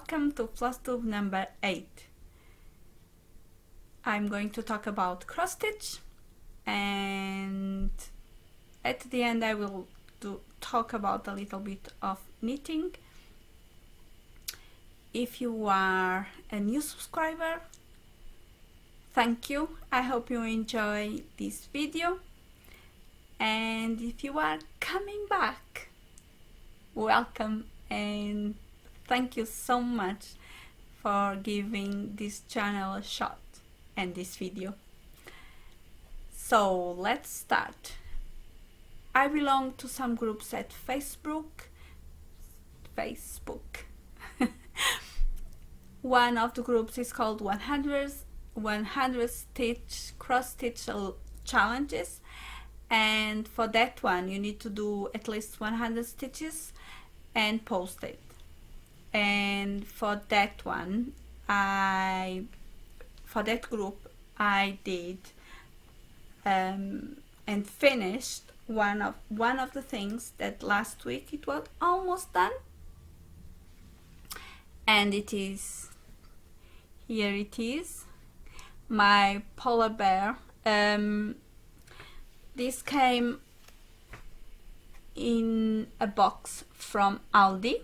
welcome to Floss Tube number 8. I'm going to talk about cross stitch, and at the end I will talk about a little bit of knitting. If you are a new subscriber, thank you. I hope you enjoy this video, and if you are coming back, welcome and thank you so much for giving this channel a shot and this video. So let's start. I belong to some groups at Facebook. One of the groups is called 100 stitch cross stitch challenges, and for that one you need to do at least 100 stitches and post it. And for that one, for that group I did and finished one of the things that last week it was almost done, and it is here. It is my polar bear. This came in a box from Aldi,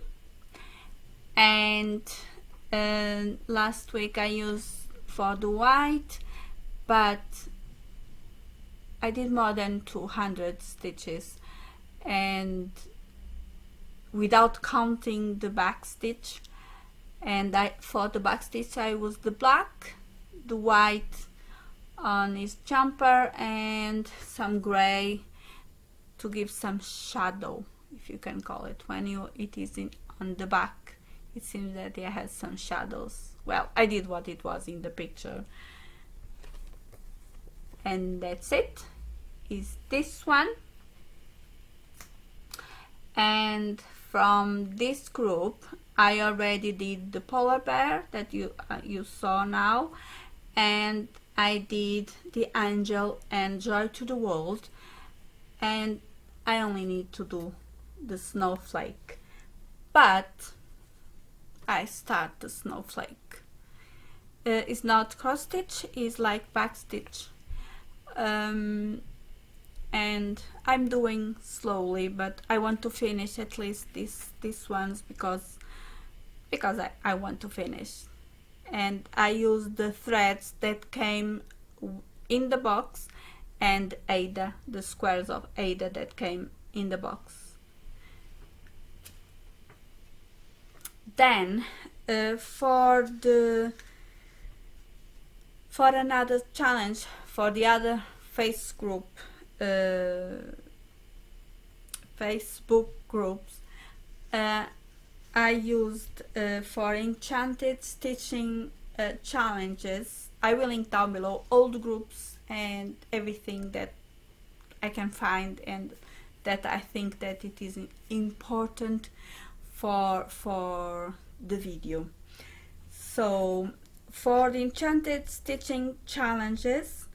and last week I used for the white, but I did more than 200 stitches, and without counting the back stitch. And for the back stitch I used the black, the white on his jumper, and some gray to give some shadow, if you can call it. When it is on the back, it seems that it has some shadows. Well, I did what it was in the picture, and that's it. Is this one. And from this group I already did the polar bear that you saw now, and I did the angel and joy to the world, and I only need to do the snowflake, but I start the snowflake. It's not cross stitch, it's like back stitch, and I'm doing slowly, but I want to finish at least these ones because I want to finish. And I used the threads that came in the box and Ada, the squares of Ada that came in the box. Then for another challenge for the other Facebook groups, I used for enchanted stitching challenges. I will link down below all the groups and everything that I can find and that I think that it is important for the video. So for the enchanted stitching challenges,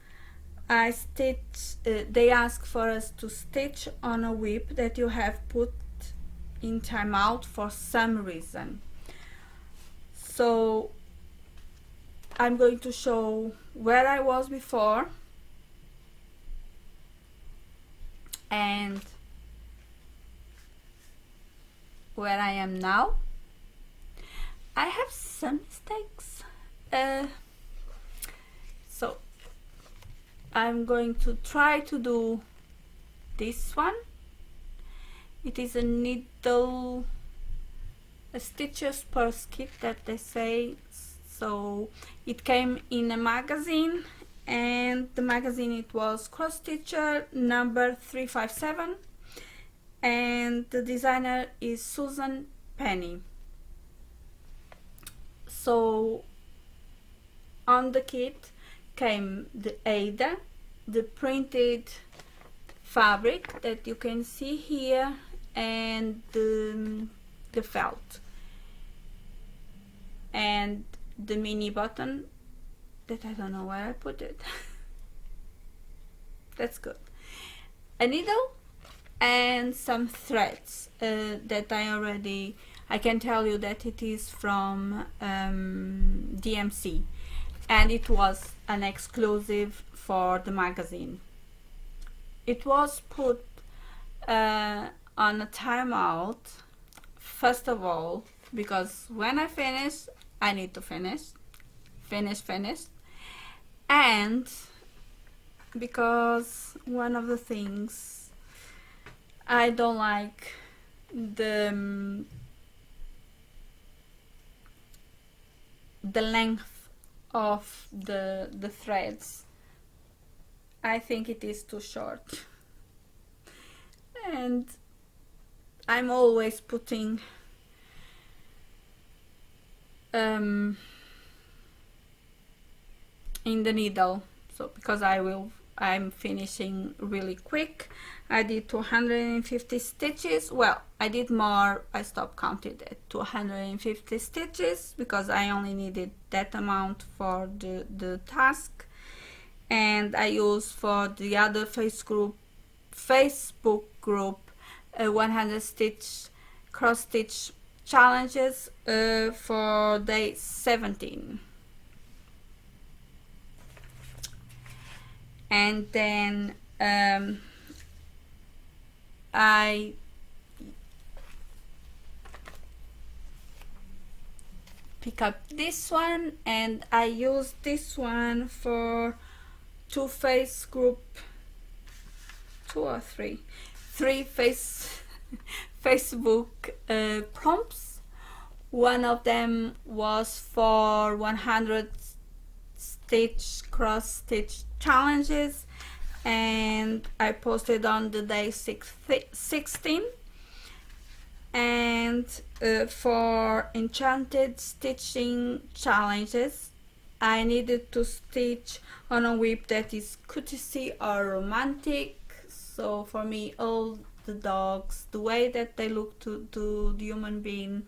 they ask for us to stitch on a whip that you have put in timeout for some reason. So I'm going to show where I was before and where I am now. I have some mistakes, so I'm going to try to do this one. It is a stitches per skip that they say. So it came in a magazine, and the magazine, it was Cross Stitcher number 357, and the designer is Susan Penny. So on the kit came the Ada, the printed fabric that you can see here, and the felt, and the mini button that I don't know where I put it. That's good. A needle and some threads that I I can tell you that it is from DMC, and it was an exclusive for the magazine. It was put on a timeout, first of all, because when I finish, I need to finish, and because one of the things I don't like the length of the threads. I think it is too short, and I'm always putting in the needle, so because I'm finishing really quick. I did 250 stitches. Well, I did more, I stopped counting at 250 stitches because I only needed that amount for the task, and I used for the other Facebook group 100 stitch cross stitch challenges for day 17. And then I pick up this one, and I use this one for two Facebook prompts. One of them was for 100 stitch cross stitch challenges, and I posted on the day 16. And for enchanted stitching challenges, I needed to stitch on a whip that is cutesy or romantic. So for me, all the dogs, the way that they look to the human being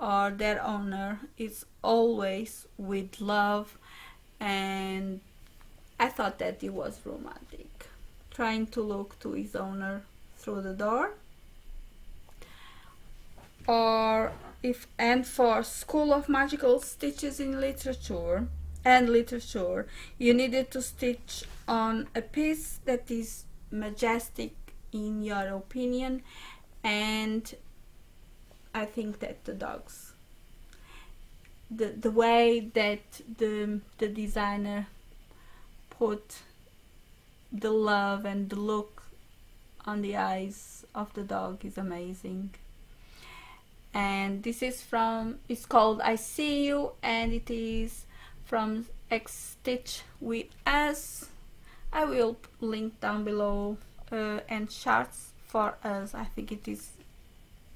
or their owner is always with love, and I thought that it was romantic, trying to look to his owner through the door. Or and for School of Magical Stitches in Literature, you needed to stitch on a piece that is majestic in your opinion, and I think that the dogs, the way that the designer put the love and the look on the eyes of the dog is amazing. And this is it's called I See You, and it is from X Stitch with Us. I will link down below and charts for us. I think it is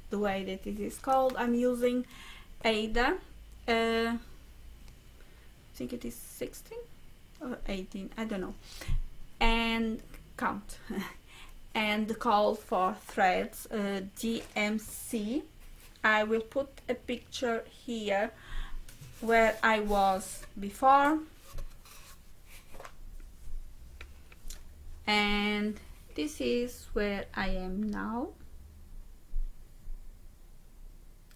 the way that it is called. I'm using Ada. I think it is 16 or 18, I don't know. And count. And the call for threads, DMC. I will put a picture here where I was before, and this is where I am now.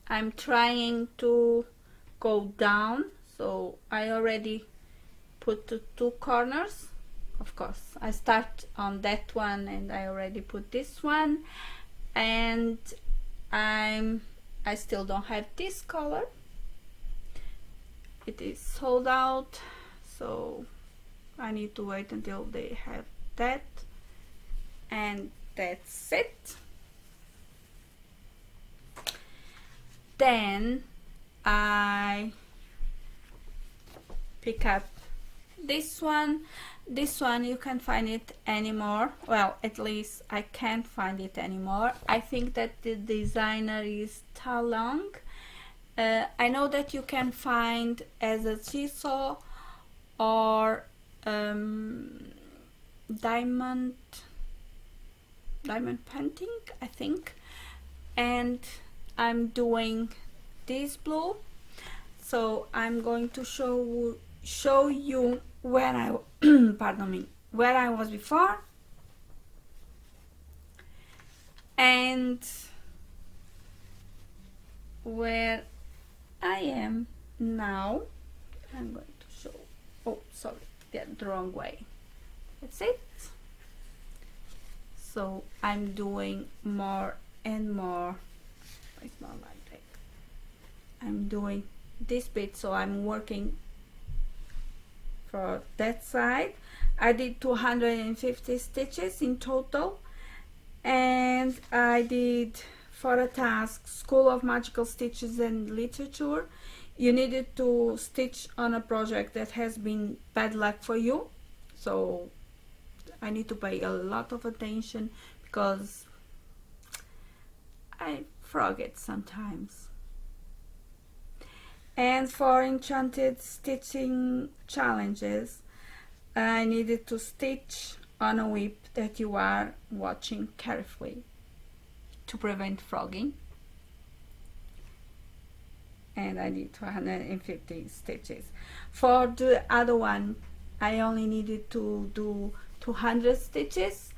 I'm trying to go down, so I already put the two corners. Of course, I start on that one and I already put this one, and I still don't have this color. It is sold out, so I need to wait until they have that, and that's it. Then I pick up this one. This one you can't find it anymore. Well, at least I can't find it anymore. I think that the designer is Talong. I know that you can find as a seesaw or diamond painting, I think. And I'm doing this blue, so I'm going to show you where I pardon me, where I was before and where I am now. I'm going to show, oh sorry, yeah, the wrong way. That's it. So I'm doing more and more. It's not like that. I'm doing this bit, so I'm working for that side. I did 250 stitches in total, and I did, for a task, School of Magical Stitches and Literature, you needed to stitch on a project that has been bad luck for you. So I need to pay a lot of attention because I forget sometimes. And for Enchanted Stitching Challenges, I needed to stitch on a whip that you are watching carefully to prevent frogging. And I did 250 stitches. For the other one, I only needed to do 200 stitches,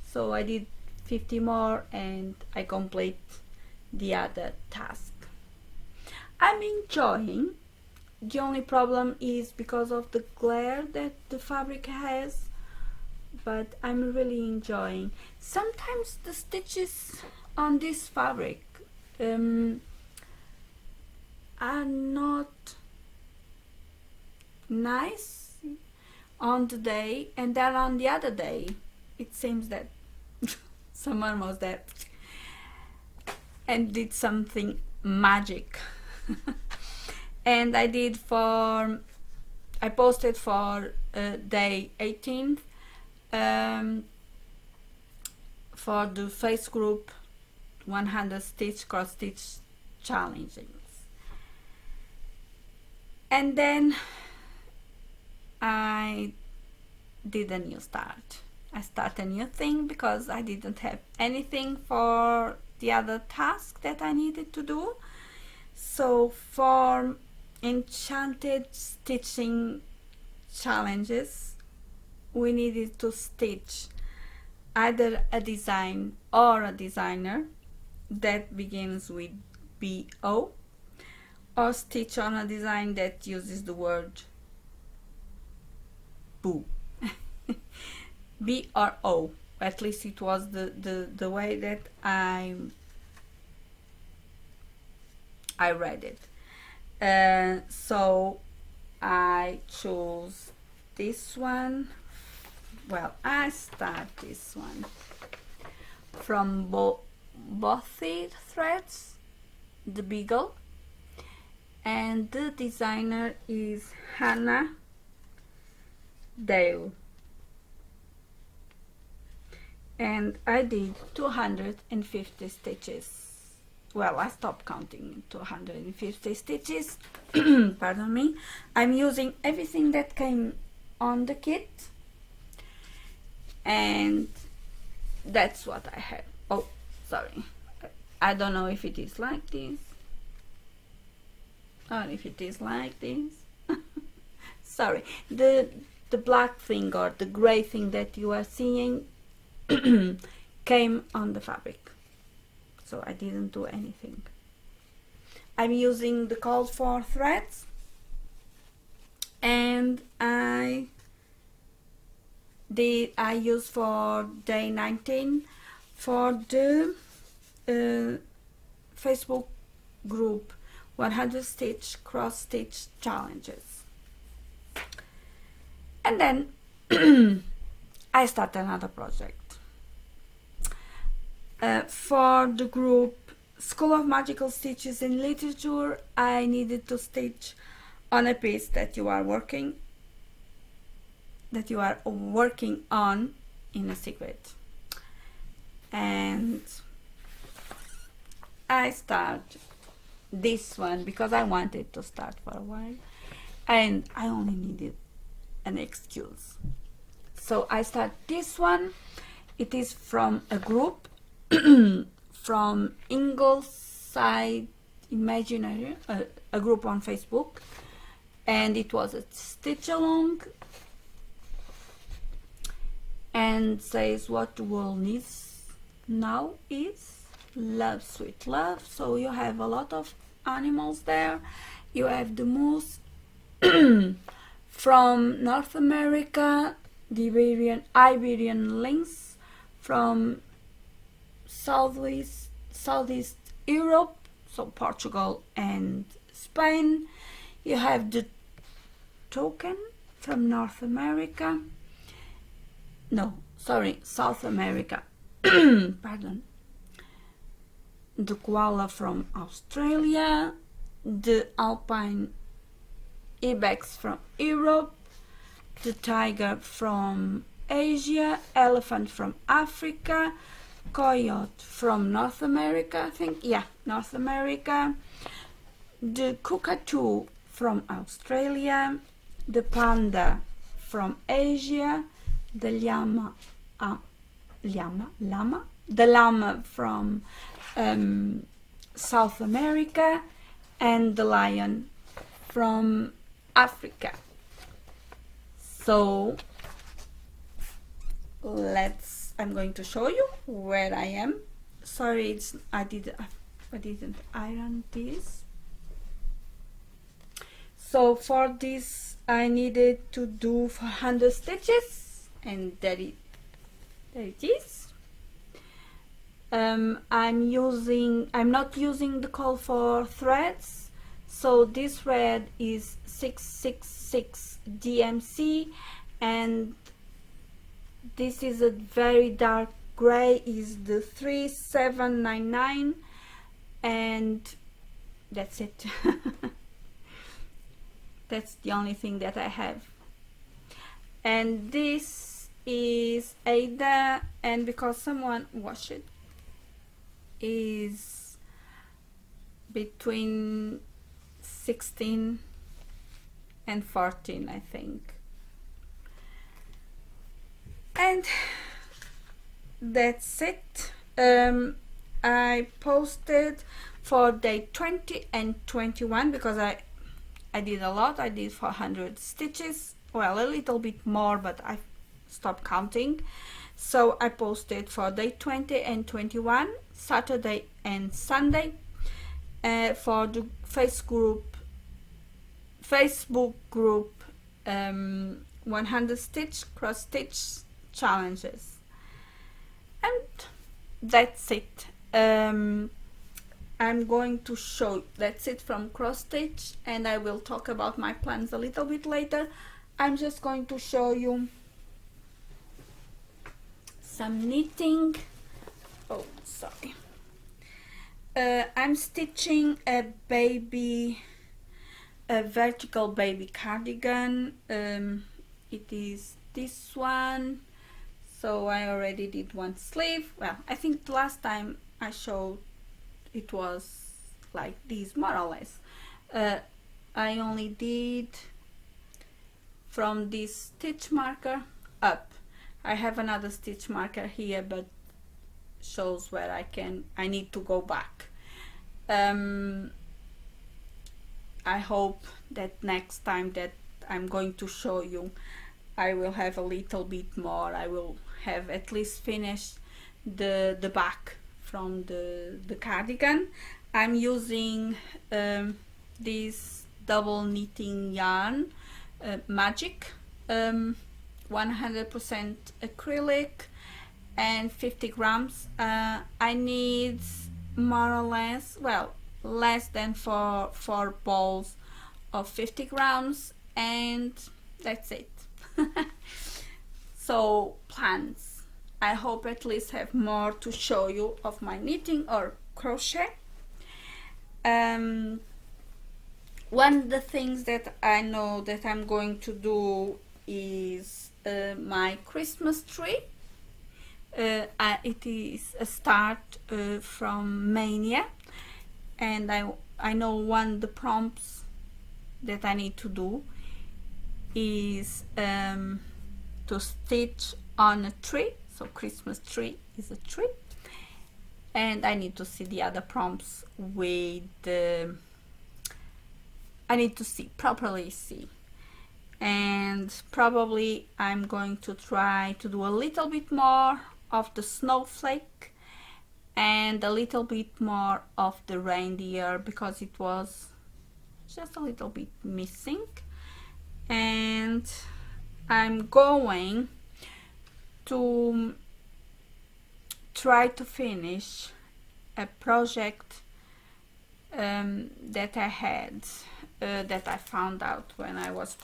so I did 50 more and I complete the other task. I'm enjoying. The only problem is because of the glare that the fabric has, but I'm really enjoying. Sometimes the stitches on this fabric are not nice on the day, and then on the other day it seems that someone was there and did something magic. And I posted for day 18th for the face group 100 stitch cross stitch challenges. And then I did a new start. I start a new thing because I didn't have anything for the other task that I needed to do. So for Enchanted Stitching Challenges, we needed to stitch either a design or a designer that begins with BO, or stitch on a design that uses the word boo. B or O, at least it was the way that I read it. So I chose this one. Well, I start this one from both threads, the Beagle, and the designer is Hannah Dale, and I did 250 stitches. Well, I stopped counting 250 stitches. Pardon me. I'm using everything that came on the kit, and that's what I had. Oh, sorry, I don't know if it is like this or if it is like this. Sorry, the black thing or the gray thing that you are seeing came on the fabric, so I didn't do anything. I'm using the called for threads, and I use for day 19 for the Facebook group 100 stitch cross stitch challenges. And then I start another project. For the group School of Magical Stitches in Literature, I needed to stitch on a piece that you are working on in a secret. And I start this one because I wanted to start for a while and I only needed an excuse. So I start this one. It is from a group from Ingleside Imaginary, a group on Facebook, and it was a stitch along and says what the world needs now is love, sweet love. So you have a lot of animals there. You have the moose from North America, the Iberian lynx from Southeast Europe, so Portugal and Spain. You have the toucan from North America. No, sorry, South America. Pardon. The koala from Australia, the alpine ibex from Europe, the tiger from Asia, elephant from Africa, coyote from North America, I think, yeah, North America, the cockatoo from Australia, the panda from Asia, the llama from South America, and the lion from Africa. So I'm going to show you where I am. Sorry, I didn't iron this. So for this I needed to do 400 stitches, and there it is. I'm not using the call for threads, so this thread is 666 DMC, and this is a very dark gray, is the 3799, and that's it. That's the only thing that I have. And this is Ada, and because someone washed it, is between 16 and 14, I think. And that's it. I posted for day 20 and 21 because I did a lot. I did 400 stitches, well, a little bit more, but I stopped counting. So I posted for day 20 and 21, Saturday and Sunday, for the Facebook group 100 stitch cross stitch challenges. And that's it. I'm going to show, that's it from cross stitch, and I will talk about my plans a little bit later. I'm just going to show you some knitting. Oh, sorry. I'm stitching a vertical baby cardigan. It is this one. So I already did one sleeve. Well, I think the last time I showed it was like this, more or less. I only did from this stitch marker up. I have another stitch marker here, but shows where I need to go back. I hope that next time that I'm going to show you, I will have a little bit more. I will have at least finished the back from the cardigan. I'm using this double knitting yarn, Magic, 100% acrylic, and 50 grams. I need more or less, well, less than four balls of 50 grams, and that's it. So plans, I hope at least have more to show you of my knitting or crochet. One of the things that I know that I'm going to do is my Christmas tree. It is a start from Mania, and I know one of the prompts that I need to do is to stitch on a tree. So Christmas tree is a tree, and I need to see the other prompts with I need to properly see, and probably I'm going to try to do a little bit more of the snowflake, and and a little bit more of the reindeer because it was just a little bit missing. And I'm going to try to finish a project that I had, that I found out when I was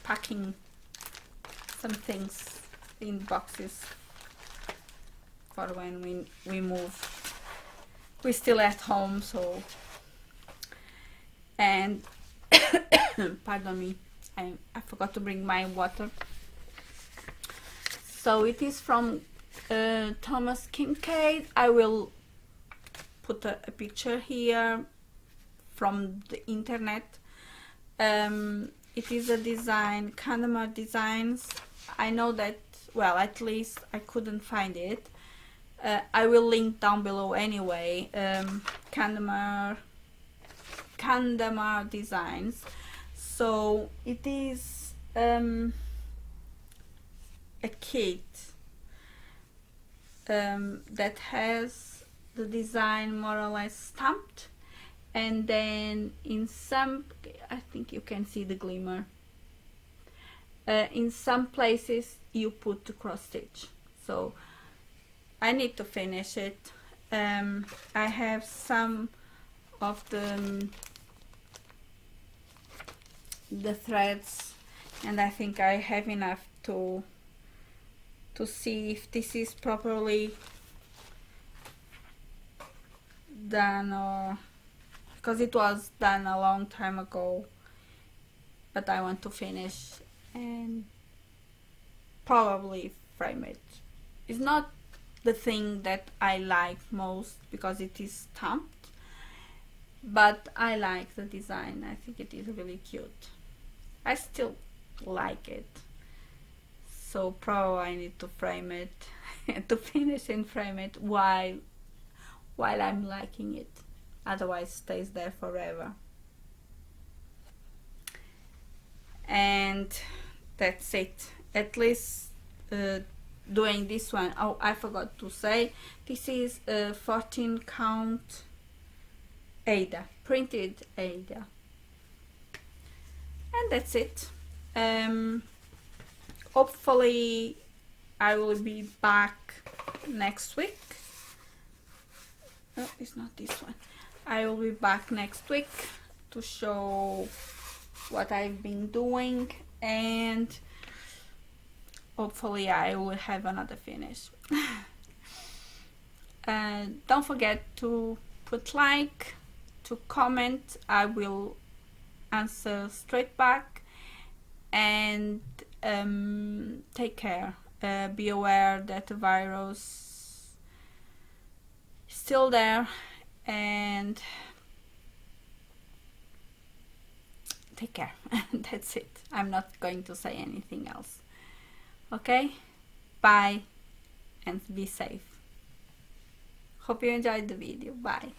packing some things in boxes for when we move. We're still at home, so, and pardon me, I forgot to bring my water. So it is from Thomas Kincaid. I will put a picture here from the internet. It is a design, Kandamar Designs. I know that, well, at least I couldn't find it. I will link down below anyway. Kandamar Designs. So it is a kit that has the design more or less stamped, and then in some, I think you can see the glimmer, in some places you put the cross stitch. So I need to finish it. I have some of the threads, and I think I have enough to see if this is properly done, or because it was done a long time ago, but I want to finish and probably frame it. It's not the thing that I like most because it is stamped, but I like the design. I think it is really cute. I still like it, so probably I need to frame it to finish and frame it while I'm liking it, otherwise it stays there forever. And that's it, at least doing this one. Oh, I forgot to say, this is a 14 count Ada, printed Ada. And that's it. Hopefully I will be back next week. No, it's not this one. I will be back next week to show what I've been doing, and hopefully I will have another finish. Don't forget to put like, to comment. I will answer straight back, and take care. Be aware that the virus is still there, and take care. That's it. I'm not going to say anything else. Okay, bye and be safe. Hope you enjoyed the video. Bye.